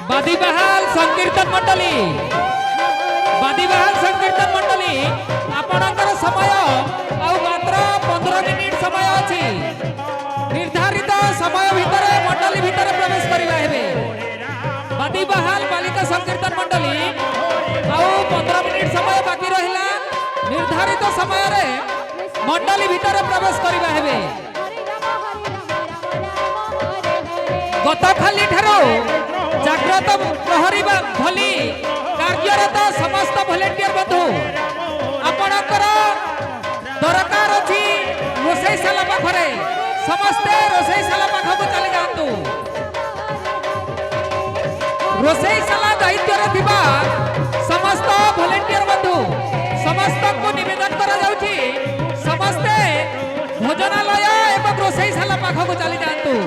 बादीबहाल संकीर्तन मंडली बादीबहाल संकीर्तन मंडली आपणकर समय आउ मात्र 15 मिनिट समय अछि निर्धारित समय भितर मंडली भितर प्रवेश करिबा हेबे बादीबहाल बालिका संकीर्तन मंडली आउ 15 मिनिट समय बाकी रहिला निर्धारित समय रे मंडली भितर प्रवेश करिबा हेबे गत खाली ठारो जाग्रत प्रहरी भली कार्यरत समस्त भलेंटियर बंधु आपणकर दरकार अच्छी रोषैशाला पाखरे समस्ते रोषैशाला पाखक चली जातु रोषैशाला दायित्व थिबा समस्त भलेंटियर बंधु समस्त को निवेदन करा जाउछि समस्ते भोजनालय एवं रोषैशाला पाखक चली जातु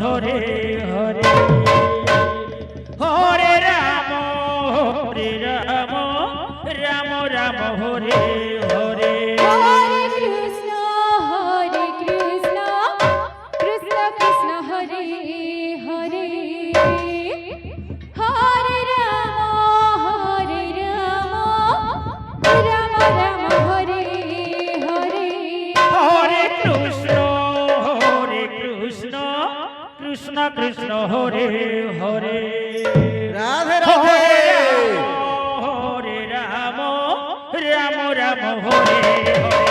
Hare Hare Hare Ram Ram Ram Hare Hare Hare Krishna, Krishna Krishna, Hare Hare. Hare Rama, Rama Rama, Hare Hare. হরে কৃষ্ণ কৃষ্ণ কৃষ্ণ হরে হরে রাধে রাধে হরে রাম রাম রাম হরে হরে